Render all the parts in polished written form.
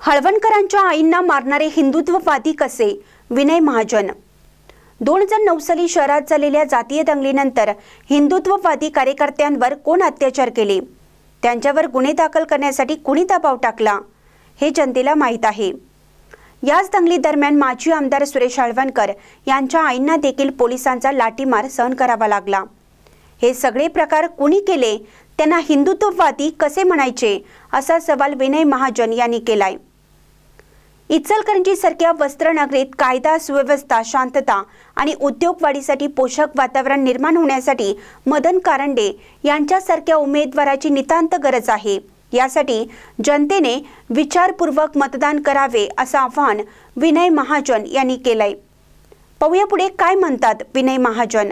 हळवणकरांच्या आईंना मारणारे हिंदुत्ववादी कसे? विनय महाजन। 2009 साली शहरात झालेल्या जातीय दंगलीनंतर हिंदुत्ववादी कार्यकर्त्यांवर कोण अत्याचार केले, त्यांच्यावर गुन्हे दाखल करण्यासाठी कुणी दबाव टाकला, हे जनतेला माहीत आहे। याच दंगली दरम्यान माजी आमदार सुरेश हळवणकर यांच्या आईंना देखील पोलिसांचा लाठीमार सहन करावा लागला। हे सगळे प्रकार कुणी केले, त्यांना हिंदुत्ववादी कसे म्हणायचे, असा सवाल विनय महाजन यांनी केलाय। इचलकरंजीसारख्या वस्त्रनगरीत कायदा सुव्यवस्था, शांतता आणि उद्योगवाढीसाठी पोषक वातावरण निर्माण होण्यासाठी मदन कारंडे यांच्यासारख्या उमेदवाराची नितांत गरज आहे। यासाठी जनतेने विचारपूर्वक मतदान करावे, असं आवाहन विनय महाजन यांनी केलंय। पाहूया पुढे काय म्हणतात विनय महाजन।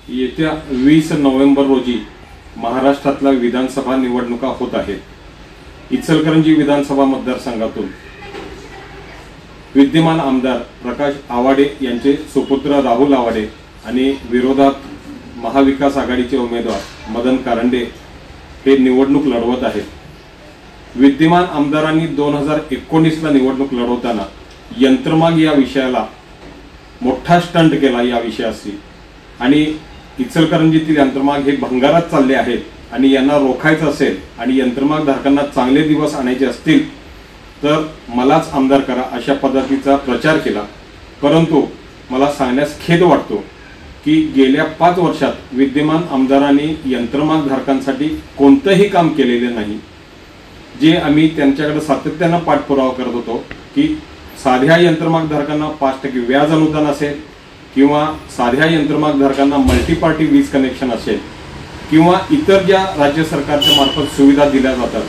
येत्या 20 नोव्हेंबर रोजी महाराष्ट्रातल्या विधानसभा निवडणुका होत आहेत। इचलकरंजी विधानसभा मतदारसंघातून विद्यमान आमदार प्रकाश आवाडे यांचे सुपुत्र राहुल आवाडे आणि विरोधात महाविकास आघाडीचे उमेदवार मदन कारंडे हे निवडणूक लढवत आहेत। विद्यमान आमदारांनी 2019 ला निवडणूक लढवताना यंत्रमाग या विषयाला मोठा स्टंट केला या विषयाशी, आणि इचलकरंजीतील यंत्रमाग हे भंगारात चालले आहेत आणि यांना रोखायचं असेल आणि यंत्रमाग धारकांना चांगले दिवस आणायचे असतील तर मलाच आमदार करा, अशा पद्धतीचा प्रचार केला। परंतु मला सांगण्यास खेद वाटतो की गेल्या 5 वर्षात विद्यमान आमदारांनी यंत्रमाग धारकांसाठी कोणतेही काम केलेले नाही। जे आम्ही त्यांच्याकडे सातत्याने पाठपुरावा करत होतो की साध्या यंत्रमाग धारकांना 5% व्याज अनुदान असेल, किंवा साध्या यंत्रमाग धारकांना मल्टीपार्टी वीज कनेक्शन असेल, किंवा इतर ज्या राज्य सरकारच्या मार्फत सुविधा दिल्या जातात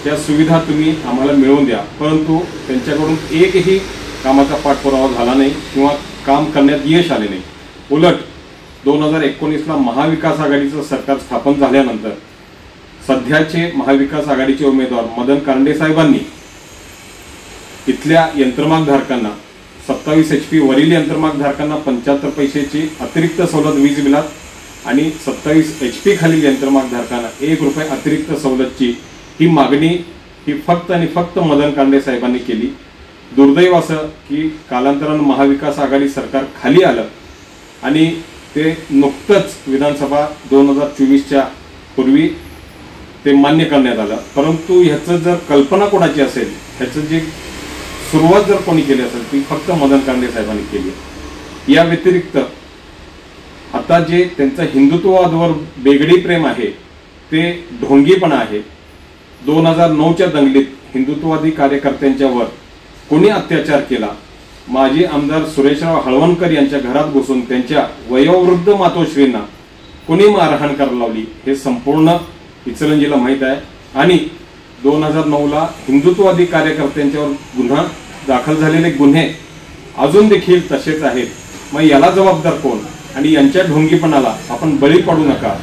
त्या सुविधा तुम्ही आम्हाला मिळवून द्या, परंतु त्यांच्याकडून एकही कामाचा पाठपुरावा झाला नाही किंवा काम करण्यात यश आले नाही। उलट 2019 ला महाविकास आघाडीचं सरकार स्थापन झाल्यानंतर सध्याचे महाविकास आघाडीचे उमेदवार मदन कारंडे साहेबांनी इथल्या यंत्रमाग धारकांना 27 HP वरील यंत्रमाग धारकांना 75 पैशाची अतिरिक्त सवलत वीज बिलात आणि 27 HP खालील यंत्रमाग धारकांना ₹1 अतिरिक्त सवलतची ही मागणी ही फक्त आणि फक्त मदन कारंडे साहेबांनी केली। दुर्दैव असं की कालांतराने महाविकास आघाडी सरकार खाली आलं आणि ते नुकतंच विधानसभा 2024च्या पूर्वी ते मान्य करण्यात आलं। परंतु ह्याचं जर कल्पना कोणाची असेल, ह्याचं जे सुरुवात जर कोणी केली असेल ती फक्त मदन कारंडे साहेबांनी केली। या व्यतिरिक्त आता जे त्यांचं हिंदुत्ववादावर बेगडी प्रेम आहे ते ढोंगीपणा आहे। 2009च्या दंगलीत हिंदुत्ववादी कार्यकर्त्यांच्यावर कोणी अत्याचार केला, माजी आमदार सुरेशराव हळवणकर यांच्या घरात घुसून त्यांच्या वयोवृद्ध मातोश्रींना कोणी मारहाण करायला लावली, हे संपूर्ण इचलकरंजीला माहीत आहे। आणि 2009 ला हिंदुत्ववादी कार्यकर्त्यांच्यावर गुन्हा दाखल झालेले गुन्हे अजून देखील तसेच आहेत। मग याला जबाबदार कोण? आणि यांच्या ढोंगीपणाला आपण बळी पडू नका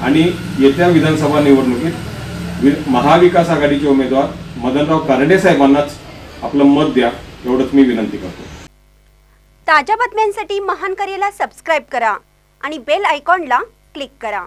आणि येत्या विधानसभा निवडणुकीत महाविकास आघाडीचे उमेदवार मदनराव कारंडे साहेबांनाच आपलं मत द्या, एवढंच मी विनंती करतो। ताज्या बातम्यांसाठी महान करेला सबस्क्राइब करा आणि बेल आयकॉनला क्लिक करा।